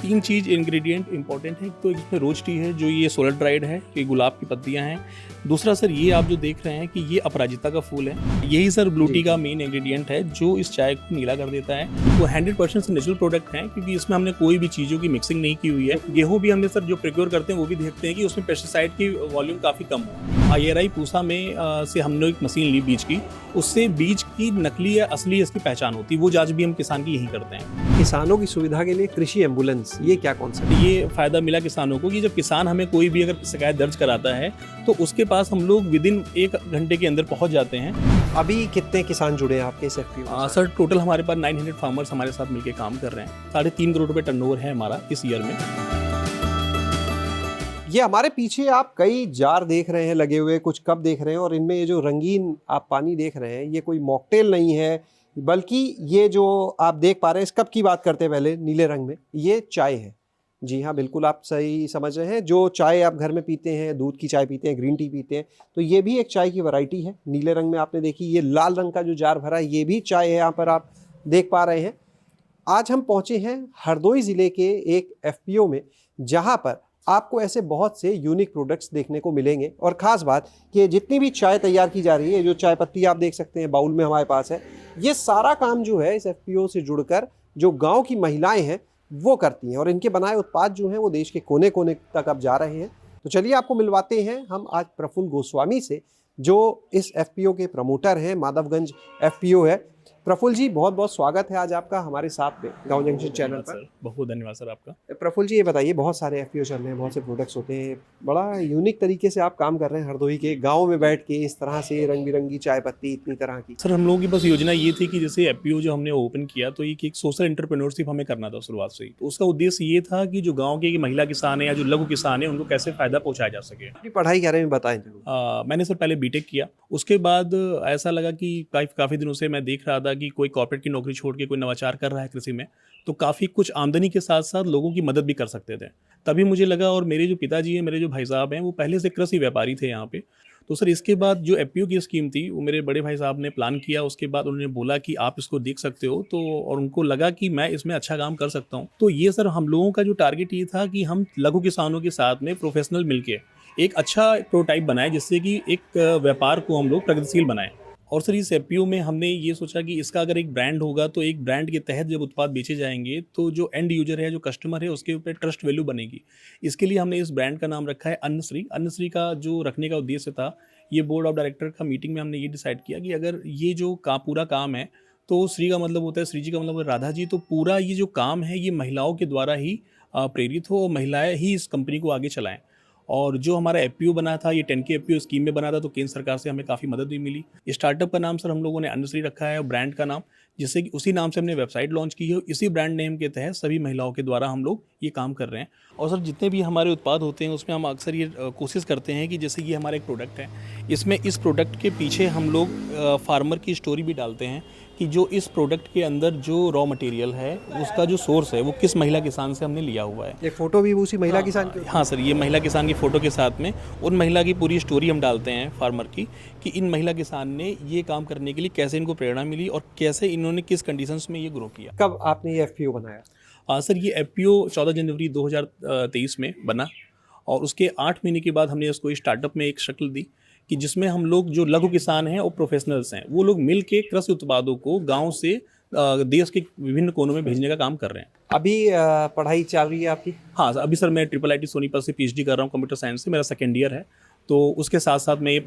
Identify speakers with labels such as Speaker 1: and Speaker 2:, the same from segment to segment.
Speaker 1: तीन चीज़ ingredient important है। तो इसमें रोज टी है, जो ये सोलर ड्राइड है, ये गुलाब की पत्तियां हैं। दूसरा सर ये आप जो देख रहे हैं कि ये अपराजिता का फूल है, यही सर ब्लू टी का मेन इंग्रेडिएंट है जो इस चाय को नीला कर देता है। वो 100% नेचुरल प्रोडक्ट है, क्योंकि इसमें हमने कोई भी चीज़ों की मिक्सिंग नहीं की हुई है। गेहूँ भी हमने सर जो प्रिक्योर करते हैं वो भी देखते हैं कि उसमें पेस्टिसाइड की वॉल्यूम काफ़ी कम हो। IRI पूसा में से हमने एक मशीन ली बीज की, उससे बीज की नकली या असली इसकी पहचान होती है। वो जांच भी हम किसान की यहीं करते हैं।
Speaker 2: किसानों की सुविधा के लिए कृषि एम्बुलेंस, ये क्या कॉन्सेप्ट है?
Speaker 1: ये फायदा मिला किसानों को कि जब किसान हमें कोई भी अगर शिकायत दर्ज कराता है तो उसके पास हम लोग विदिन 1 घंटे के अंदर पहुंच जाते हैं।
Speaker 2: अभी कितने किसान जुड़े हैं आपके इस FPO में?
Speaker 1: सर टोटल हमारे पास 900 फार्मर्स हमारे साथ मिलकर काम कर रहे हैं। 3.5 करोड़ रुपए टर्नओवर है हमारा इस ईयर में।
Speaker 2: ये हमारे पीछे आप कई जार देख रहे हैं लगे हुए, कुछ कप देख रहे हैं, और इनमें ये जो रंगीन आप पानी देख रहे हैं ये कोई मॉकटेल नहीं है, बल्कि ये जो आप देख पा रहे हैं, इस कप की बात करते हैं पहले, नीले रंग में, ये चाय है। जी हाँ, बिल्कुल आप सही समझ रहे हैं। जो चाय आप घर में पीते हैं, दूध की चाय पीते हैं, ग्रीन टी पीते हैं, तो ये भी एक चाय की वैरायटी है। नीले रंग में आपने देखी, ये लाल रंग का जो जार भरा है ये भी चाय है, यहाँ पर आप देख पा रहे हैं। आज हम पहुँचे हैं हरदोई ज़िले के एक FPO में, जहाँ पर आपको ऐसे बहुत से यूनिक प्रोडक्ट्स देखने को मिलेंगे। और ख़ास बात कि जितनी भी चाय तैयार की जा रही है, जो चाय पत्ती आप देख सकते हैं बाउल में हमारे पास है, ये सारा काम जो है इस FPO से जुड़कर जो गांव की महिलाएं हैं वो करती हैं, और इनके बनाए उत्पाद जो हैं वो देश के कोने कोने तक अब जा रहे हैं। तो चलिए आपको मिलवाते हैं हम आज प्रफुल्ल गोस्वामी से, जो इस FPO के प्रमोटर हैं, माधवगंज FPO है। प्रफुल्ल जी, बहुत बहुत स्वागत है आज आपका हमारे साथ में गांव जंक्शन चैनल पर।
Speaker 1: बहुत धन्यवाद सर आपका।
Speaker 2: प्रफुल्ल जी, ये बताइए, बहुत सारे FPO चल रहे हैं, बहुत से प्रोडक्ट्स होते हैं, बड़ा यूनिक तरीके से आप काम कर रहे हैं हरदोई के गांव में बैठ के, इस तरह से रंग बिरंगी चाय पत्ती इतनी तरह की।
Speaker 1: सर हम लोगों की बस योजना ये थी कि जैसे FPO जो हमने ओपन किया तो एक सोशल एंटरप्रेन्योरशिप हमें करना था शुरुआत से ही। तो उसका उद्देश्य ये था कि जो गाँव के महिला किसान है या जो लघु किसान है उनको कैसे फायदा पहुँचाया जा सके।
Speaker 2: अपनी पढ़ाई के बारे में बताएं जरूर।
Speaker 1: मैंने सर पहले B.Tech किया, उसके बाद ऐसा लगा कि काफ़ी दिनों से मैं देख रहा था कि कोई कॉर्पोरेट की नौकरी छोड़ के कोई नवाचार कर रहा है कृषि में, तो काफ़ी कुछ आमदनी के साथ साथ लोगों की मदद भी कर सकते थे। तभी मुझे लगा, और मेरे जो पिताजी हैं, मेरे जो भाई साहब हैं, वो पहले से कृषि व्यापारी थे यहाँ पे। तो सर इसके बाद जो FPO की स्कीम थी वो मेरे बड़े भाई साहब ने प्लान किया। उसके बाद उन्होंने बोला कि आप इसको देख सकते हो, तो और उनको लगा कि मैं इसमें अच्छा काम कर सकता हूँ। तो ये सर हम लोगों का जो टारगेट ये था कि हम लघु किसानों के साथ में प्रोफेशनल मिलके एक अच्छा प्रोटोटाइप बनाए, जिससे कि एक व्यापार को हम लोग प्रगतिशील बनाएं। और सर इस FPO में हमने ये सोचा कि इसका अगर एक ब्रांड होगा तो एक ब्रांड के तहत जब उत्पाद बेचे जाएंगे तो जो एंड यूजर है, जो कस्टमर है, उसके ऊपर ट्रस्ट वैल्यू बनेगी। इसके लिए हमने इस ब्रांड का नाम रखा है अन्नश्री। अन्नश्री का जो रखने का उद्देश्य था, ये बोर्ड ऑफ डायरेक्टर का मीटिंग में हमने ये डिसाइड किया कि अगर ये जो पूरा काम है, तो श्री का मतलब होता है, श्री जी का मतलब राधा जी, तो पूरा ये जो काम है ये महिलाओं के द्वारा ही प्रेरित हो और महिलाएं ही इस कंपनी को आगे चलाएं। और जो हमारा FPO बना था, ये 10K FPO स्कीम में बना था, तो केंद्र सरकार से हमें काफ़ी मदद भी मिली। स्टार्टअप का नाम सर हम लोगों ने अन्नश्री रखा है, और ब्रांड का नाम, जिससे कि उसी नाम से हमने वेबसाइट लॉन्च की है। इसी ब्रांड नेम के तहत सभी महिलाओं के द्वारा हम लोग ये काम कर रहे हैं। और सर जितने भी हमारे उत्पाद होते हैं उसमें हम अक्सर ये कोशिश करते हैं कि जैसे ये हमारा एक प्रोडक्ट है, इसमें इस प्रोडक्ट के पीछे हम लोग फार्मर की स्टोरी भी डालते हैं कि जो इस प्रोडक्ट के अंदर जो रॉ मटेरियल है उसका जो सोर्स है वो किस महिला किसान से हमने लिया हुआ है।
Speaker 2: ये फोटो भी उसी महिला किसान की?
Speaker 1: हाँ सर, ये महिला किसान की फ़ोटो के साथ में उन महिला की पूरी स्टोरी हम डालते हैं फार्मर की, कि इन महिला किसान ने ये काम करने के लिए कैसे इनको प्रेरणा मिली और कैसे इन्होंने किस कंडीशंस में ये ग्रो किया।
Speaker 2: कब आपने ये FPO बनाया?
Speaker 1: सर ये FPO 14 जनवरी 2023 में बना, और उसके 8 महीने के बाद हमने उसको स्टार्टअप में एक शक्ल दी कि जिसमें हम लोग जो लघु किसान हैं और प्रोफेशनल्स हैं, वो लोग मिल के कृषि उत्पादों को गाँव से देश के विभिन्न कोनों में भेजने का काम कर रहे हैं।
Speaker 2: अभी पढ़ाई चल रही है आपकी?
Speaker 1: हाँ सर, अभी सर मैं IIIT सोनीपत से PhD कर रहा हूँ कंप्यूटर साइंस से, मेरा 2nd ईयर है। तो उसके साथ साथ मैं ये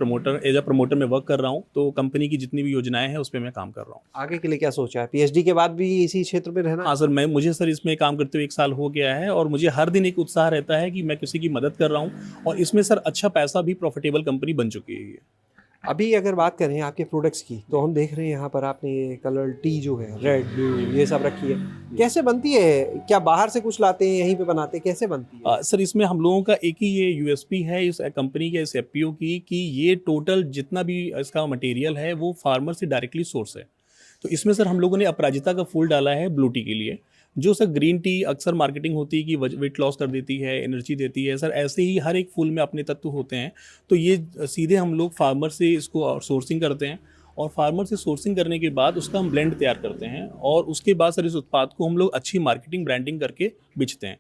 Speaker 1: एज अ प्रमोटर में वर्क कर रहा हूँ। तो कंपनी की जितनी भी योजनाएं हैं उस पर मैं काम कर रहा हूँ।
Speaker 2: आगे के लिए क्या सोचा है? PhD के बाद भी इसी क्षेत्र में रहना?
Speaker 1: हाँ सर, मुझे सर इसमें काम करते हुए 1 साल हो गया है, और मुझे हर दिन एक उत्साह रहता है कि मैं किसी की मदद कर रहा हूँ, और इसमें सर अच्छा पैसा भी, प्रॉफिटेबल कंपनी बन चुकी है ये।
Speaker 2: अभी अगर बात करें आपके प्रोडक्ट्स की, तो हम देख रहे हैं यहाँ पर आपने ये कलर टी जो है, रेड ब्लू, ये सब रखी है। कैसे बनती है? क्या बाहर से कुछ लाते हैं, यहीं पे बनाते हैं, कैसे बनती है?
Speaker 1: सर इसमें हम लोगों का एक ही ये USP है इस कंपनी के, इस FPO की, कि ये टोटल जितना भी इसका मटेरियल है वो फार्मर से डायरेक्टली सोर्स है। तो इसमें सर हम लोगों ने अपराजिता का फूल डाला है ब्लू टी के लिए, जो सर ग्रीन टी अक्सर मार्केटिंग होती है कि वेट लॉस कर देती है, एनर्जी देती है। सर ऐसे ही हर एक फूल में अपने तत्व होते हैं, तो ये सीधे हम लोग फार्मर से इसको सोर्सिंग करते हैं, और फार्मर से सोर्सिंग करने के बाद उसका हम ब्लेंड तैयार करते हैं और उसके बाद सर इस उत्पाद को हम लोग अच्छी मार्केटिंग ब्रांडिंग करके बेचते हैं।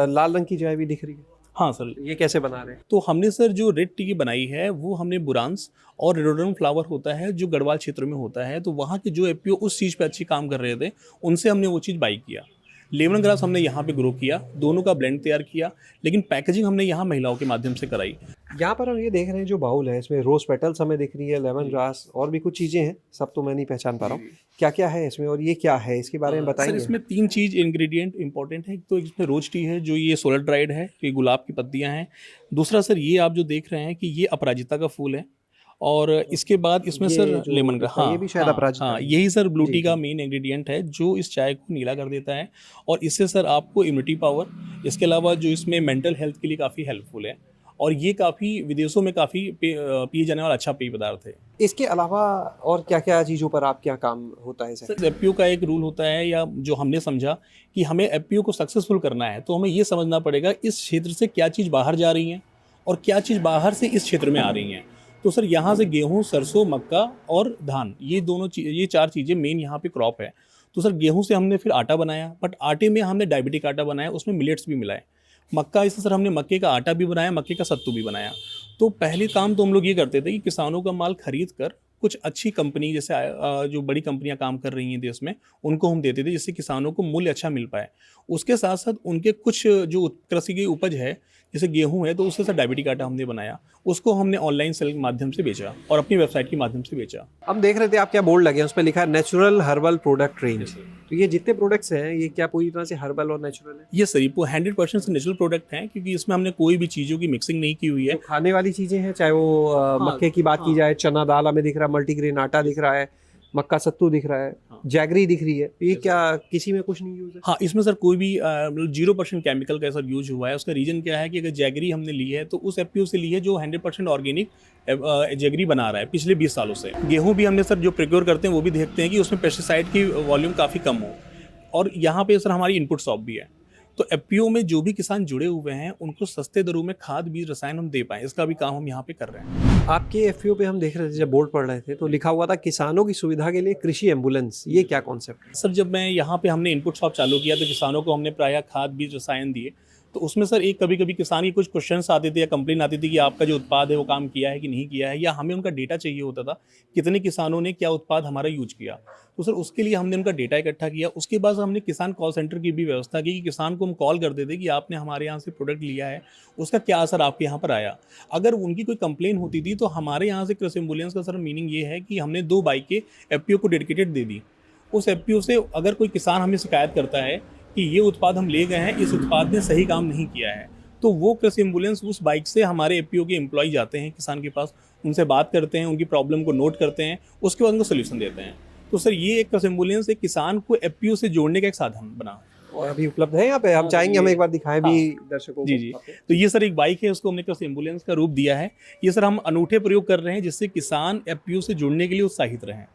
Speaker 2: लाल रंग की चाय भी दिख रही है,
Speaker 1: हाँ सर।
Speaker 2: ये कैसे बना रहे हैं?
Speaker 1: तो हमने सर जो रेड टी बनाई है वो हमने बुरांस और रेडोडम फ्लावर होता है जो गढ़वाल क्षेत्र में होता है, तो वहाँ के जो एफपीओ उस चीज़ पे अच्छी काम कर रहे थे उनसे हमने वो चीज़ बाई किया। लेमन ग्रास हमने यहाँ पे ग्रो किया, दोनों का ब्लेंड तैयार किया, लेकिन पैकेजिंग हमने यहाँ महिलाओं के माध्यम से कराई।
Speaker 2: यहाँ पर हम ये देख रहे हैं जो बाउल है इसमें रोज पेटल्स हमें दिख रही है, लेमन ग्रास और भी कुछ चीज़ें हैं, सब तो मैं नहीं पहचान पा रहा हूँ। क्या क्या है इसमें और ये क्या है, इसके बारे में
Speaker 1: सर
Speaker 2: बताएंगे?
Speaker 1: इसमें 3 चीज़ इंग्रेडिएंट इंपॉर्टेंट है। तो इसमें रोज टी है जो ये सोलर ड्राइड है, ये गुलाब की पत्तियां हैं। दूसरा सर ये आप जो देख रहे हैं कि ये अपराजिता का फूल है, और इसके बाद इसमें
Speaker 2: ये
Speaker 1: सर
Speaker 2: जो
Speaker 1: लेमन ग्रास,
Speaker 2: दिखता है, ये भी शायद अपराजिता
Speaker 1: हाँ
Speaker 2: है।
Speaker 1: यही सर ब्लू
Speaker 2: जी,
Speaker 1: टी का
Speaker 2: जी।
Speaker 1: मेन इंग्रेडिएंट है जो इस चाय को नीला कर देता है, और इससे सर आपको इम्यूनिटी पावर, इसके अलावा जो इसमें मेंटल हेल्थ के लिए काफ़ी हेल्पफुल है, और ये काफ़ी विदेशों में काफ़ी पिए जाने वाला अच्छा पेय पदार्थ है।
Speaker 2: इसके अलावा और क्या क्या चीज़ों पर आप क्या काम होता है सर?
Speaker 1: सर एफपीओ का एक रूल होता है, या जो हमने समझा कि हमें एफपीओ को सक्सेसफुल करना है तो हमें ये समझना पड़ेगा इस क्षेत्र से क्या चीज़ बाहर जा रही है और क्या चीज़ बाहर से इस क्षेत्र में आ रही हैं। तो सर यहाँ से गेहूँ, सरसों, मक्का और धान, ये दोनों ये 4 चीज़ें मेन यहाँ पे क्रॉप है। तो सर गेहूँ से हमने फिर आटा बनाया, बट आटे में हमने डायबिटिक आटा बनाया, उसमें मिलेट्स भी मिलाए। मक्का से सर हमने मक्के का आटा भी बनाया, मक्के का सत्तू भी बनाया। तो पहले काम तो हम लोग ये करते थे कि किसानों का माल खरीद कर कुछ अच्छी कंपनी, जैसे जो बड़ी कंपनियां काम कर रही हैं देश में, उनको हम देते थे जिससे किसानों को मूल्य अच्छा मिल पाए। उसके साथ साथ उनके कुछ जो कृषि की उपज है, जैसे गेहूं है, तो उससे सर डायबिटिक आटा हमने बनाया, उसको हमने ऑनलाइन सेल के माध्यम से बेचा और अपनी वेबसाइट के माध्यम से बेचा।
Speaker 2: हम देख रहे थे आप क्या बोर्ड लगे हैं, उस पर लिखा है नेचुरल हर्बल प्रोडक्ट रेंज। तो ये जितने प्रोडक्ट्स हैं ये क्या पूरी तरह से हर्बल और नेचुरल है?
Speaker 1: ये सर 100% नेचुरल प्रोडक्ट हैं, क्योंकि इसमें हमने कोई भी चीज़ों की मिक्सिंग नहीं की हुई है।
Speaker 2: तो खाने वाली चीजें हैं, चाहे वो मक्के की बात की जाए, चना दाल हमें दिख रहा है, मल्टीग्रेन आटा दिख रहा है, मक्का सत्तू दिख रहा है, जैगरी दिख रही है, ये क्या किसी में कुछ नहीं यूज है?
Speaker 1: हाँ, इसमें सर कोई भी 0% केमिकल का सर यूज हुआ है। उसका रीज़न क्या है कि अगर जैगरी हमने ली है तो उस एफपीओ से ली है जो 100% ऑर्गेनिक जैगरी बना रहा है पिछले 20 सालों से। गेहूं भी हमने सर जो प्रोक्योर करते हैं वो भी देखते हैं कि उसमें पेस्टिसाइड की वॉल्यूम काफ़ी कम हो, और यहाँ पे सर हमारी इनपुट शॉप भी है। तो एफपीओ में जो भी किसान जुड़े हुए हैं उनको सस्ते दरों में खाद, बीज, रसायन हम दे पाएँ, इसका भी काम हम यहाँ पे कर रहे हैं।
Speaker 2: आपके एफपीओ पे हम देख रहे थे, जब बोर्ड पढ़ रहे थे तो लिखा हुआ था किसानों की सुविधा के लिए कृषि एम्बुलेंस, ये क्या कॉन्सेप्ट है?
Speaker 1: सर जब मैं यहाँ पे हमने इनपुट शॉप चालू किया तो किसानों को हमने प्रायः खाद, बीज, रसायन दिए। तो उसमें सर एक कभी कभी किसान की कुछ क्वेश्चंस आते थे या कंप्लेन आती थी कि आपका जो उत्पाद है वो काम किया है कि नहीं किया है, या हमें उनका डेटा चाहिए होता था कितने किसानों ने क्या उत्पाद हमारा यूज किया। तो सर उसके लिए हमने उनका डेटा इकट्ठा किया। उसके बाद हमने किसान कॉल सेंटर की भी व्यवस्था की कि किसान को हम कॉल करते थे कि आपने हमारे यहाँ से प्रोडक्ट लिया है, उसका क्या असर आपके यहाँ पर आया। अगर उनकी कोई कंप्लेन होती थी तो हमारे यहाँ से कृषि एम्बुलेंस का सर मीनिंग ये है कि हमने 2 बाइकें एफपीओ को डेडिकेटेड दे दी। उस एफपीओ से अगर कोई किसान हमें शिकायत करता है कि ये उत्पाद हम ले गए हैं, इस उत्पाद ने सही काम नहीं किया है, तो वो कृषि एम्बुलेंस उस बाइक से हमारे एफपीओ के एम्प्लॉय जाते हैं किसान के पास, उनसे बात करते हैं, उनकी प्रॉब्लम को नोट करते हैं, उसके बाद उनको सोल्यूशन देते हैं। तो सर ये एक कृषि एम्बुलेंस एक किसान को एफपीओ से जोड़ने का एक साधन बना।
Speaker 2: और अभी उपलब्ध है यहाँ पे? हम चाहेंगे हम एक बार दिखाएं भी दर्शकों
Speaker 1: जी
Speaker 2: को।
Speaker 1: जी। तो ये सर एक बाइक है, उसको हमने कृषि एम्बुलेंस का रूप दिया है। ये सर हम अनूठे प्रयोग कर रहे हैं जिससे किसान एफपीओ से जुड़ने के लिए उत्साहित रहें।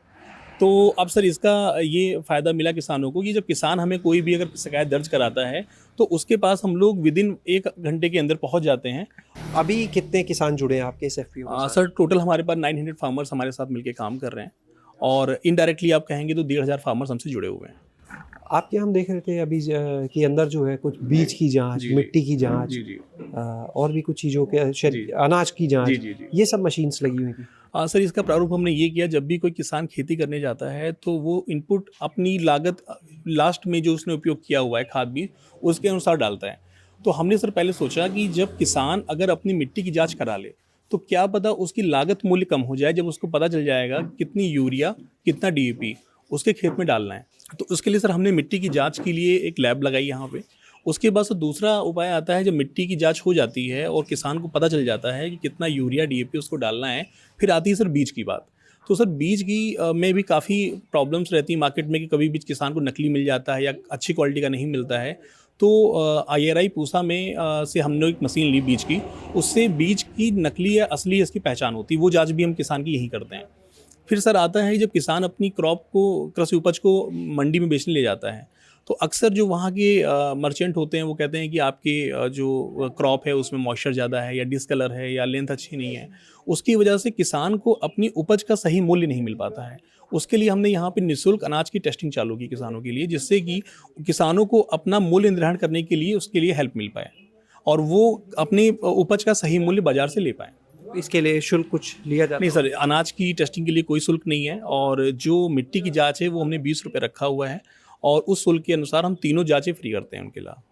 Speaker 1: तो अब सर इसका ये फ़ायदा मिला किसानों को कि जब किसान हमें कोई भी अगर शिकायत दर्ज कराता है तो उसके पास हम लोग विदिन 1 घंटे के अंदर पहुंच जाते हैं।
Speaker 2: अभी कितने किसान जुड़े हैं आपके इस एफपीओ के साथ?
Speaker 1: सर टोटल हमारे पास 900 फार्मर्स हमारे साथ मिलकर काम कर रहे हैं, और इनडायरेक्टली आप कहेंगे तो 1,500 फार्मर्स हमसे जुड़े हुए हैं।
Speaker 2: आपके हम देख रहे थे अभी कि अंदर जो है कुछ बीज की जांच, मिट्टी की जांच, और भी कुछ चीज़ों के अनाज की जांच, ये सब मशीन्स लगी हुई थी।
Speaker 1: सर इसका प्रारूप हमने ये किया, जब भी कोई किसान खेती करने जाता है तो वो इनपुट अपनी लागत लास्ट में जो उसने उपयोग किया हुआ है खाद बीज, उसके अनुसार डालता है। तो हमने सर पहले सोचा कि जब किसान अगर अपनी मिट्टी की जांच करा ले तो क्या पता उसकी लागत मूल्य कम हो जाए, जब उसको पता चल जाएगा कितनी यूरिया, कितना डीएपी उसके खेत में डालना है। तो उसके लिए सर हमने मिट्टी की जांच के लिए एक लैब लगाई यहाँ पे। उसके बाद दूसरा उपाय आता है, जब मिट्टी की जांच हो जाती है और किसान को पता चल जाता है कि कितना यूरिया, डीएपी उसको डालना है, फिर आती है सर बीज की बात। तो सर बीज की में भी काफ़ी प्रॉब्लम्स रहती है मार्केट में कि कभी बीज किसान को नकली मिल जाता है या अच्छी क्वालिटी का नहीं मिलता है। तो IRI पूसा में से हमने एक मशीन ली बीज की, उससे बीज की नकली या असली इसकी पहचान होती है। वो जाँच भी हम किसान की यहीं करते हैं। फिर सर आता है जब किसान अपनी क्रॉप को, कृषि उपज को मंडी में बेचने ले जाता है, तो अक्सर जो वहाँ के मर्चेंट होते हैं वो कहते हैं कि आपके जो क्रॉप है उसमें मॉइस्चर ज़्यादा है या डिसकलर है या लेंथ अच्छी नहीं है। उसकी वजह से किसान को अपनी उपज का सही मूल्य नहीं मिल पाता है। उसके लिए हमने यहाँ पे निःशुल्क अनाज की टेस्टिंग चालू की किसानों के लिए, जिससे कि किसानों को अपना मूल्य निर्धारण करने के लिए उसके लिए हेल्प मिल पाए और वो अपनी उपज का सही मूल्य बाज़ार से ले पाएँ।
Speaker 2: इसके लिए शुल्क कुछ लिया जाता
Speaker 1: नहीं
Speaker 2: है?
Speaker 1: सर, अनाज की टेस्टिंग के लिए कोई शुल्क नहीं है और जो मिट्टी की जाँच है वो हमने ₹20 रखा हुआ है और उस शुल्क के अनुसार हम तीनों जाँचें फ्री करते हैं उनके अलावा।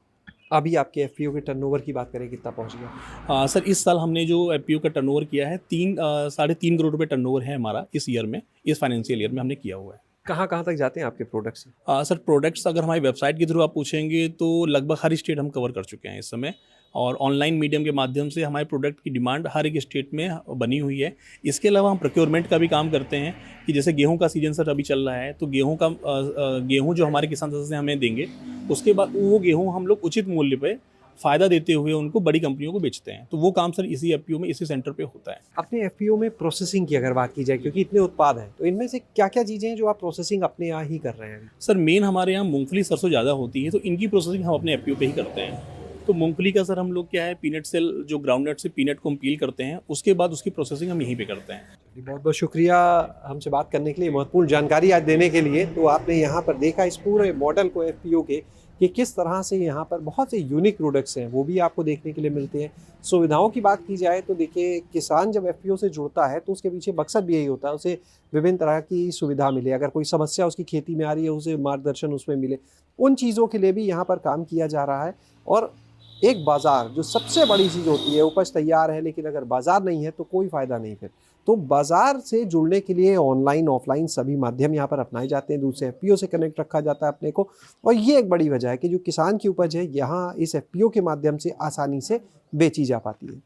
Speaker 2: अभी आपके एफपीओ के टर्नओवर की बात करें, कितना पहुंच गया?
Speaker 1: सर इस साल हमने जो एफपीओ का टर्नओवर किया है 3.5 करोड़ रुपए टर्नओवर है हमारा इस ईयर में, इस फाइनेंशियल ईयर में हमने किया हुआ है।
Speaker 2: कहाँ कहाँ तक जाते हैं आपके प्रोडक्ट्स?
Speaker 1: सर प्रोडक्ट्स अगर हमारी वेबसाइट के थ्रू आप पूछेंगे तो लगभग हर स्टेट हम कवर कर चुके हैं इस समय और ऑनलाइन मीडियम के माध्यम से हमारे प्रोडक्ट की डिमांड हर एक स्टेट में बनी हुई है। इसके अलावा हम प्रोक्योरमेंट का भी काम करते हैं कि जैसे गेहूं का सीजन सर अभी चल रहा है तो गेहूं जो हमारे किसान से हमें देंगे उसके बाद वो गेहूं हम लोग उचित मूल्य पे फ़ायदा देते हुए उनको बड़ी कंपनियों को बेचते हैं। तो वो काम सर इसी एफपीओ में, इसी सेंटर पे होता है।
Speaker 2: अपने एफपीओ में प्रोसेसिंग की अगर बात की जाए, क्योंकि इतने उत्पाद हैं, तो इनमें से क्या क्या चीज़ें हैं जो आप प्रोसेसिंग अपने यहाँ ही कर रहे हैं?
Speaker 1: सर मेन हमारे यहाँ मूंगफली सरसों ज़्यादा होती है तो इनकी प्रोसेसिंग हम अपने एफपीओ पे ही करते हैं। तो मूंगफली का सर हम लोग क्या है, पीनट सेल जो ग्राउंडनट से पीनट को हम पील करते हैं, उसके बाद उसकी प्रोसेसिंग हम यहीं पे करते हैं।
Speaker 2: बहुत बहुत शुक्रिया हमसे बात करने के लिए, महत्वपूर्ण जानकारी आज देने के लिए। तो आपने यहाँ पर देखा इस पूरे मॉडल को एफपीओ के कि किस तरह से यहाँ पर बहुत से यूनिक प्रोडक्ट्स हैं, वो भी आपको देखने के लिए मिलते हैं। सुविधाओं की बात की जाए तो देखिए, किसान जब एफपीओ से जुड़ता है तो उसके पीछे मकसद भी यही होता है, उसे विभिन्न तरह की सुविधा मिले, अगर कोई समस्या उसकी खेती में आ रही है उसे मार्गदर्शन उसमें मिले, उन चीज़ों के लिए भी यहाँ पर काम किया जा रहा है। और एक बाज़ार जो सबसे बड़ी चीज़ होती है, उपज तैयार है लेकिन अगर बाज़ार नहीं है तो कोई फ़ायदा नहीं फिर। तो बाज़ार से जुड़ने के लिए ऑनलाइन ऑफलाइन सभी माध्यम यहाँ पर अपनाए जाते हैं, दूसरे एफपीओ से कनेक्ट रखा जाता है अपने को। और ये एक बड़ी वजह है कि जो किसान की उपज है यहाँ इस एफपीओ के माध्यम से आसानी से बेची जा पाती है।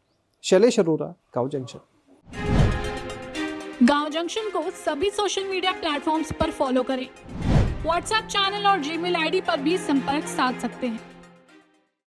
Speaker 2: शैलेश अरोरा, गाँव जंक्शन।
Speaker 3: गाँव जंक्शन को सभी सोशल मीडिया प्लेटफॉर्म्स पर फॉलो करें। व्हाट्सएप चैनल और जीमेल आईडी पर भी संपर्क साध सकते हैं।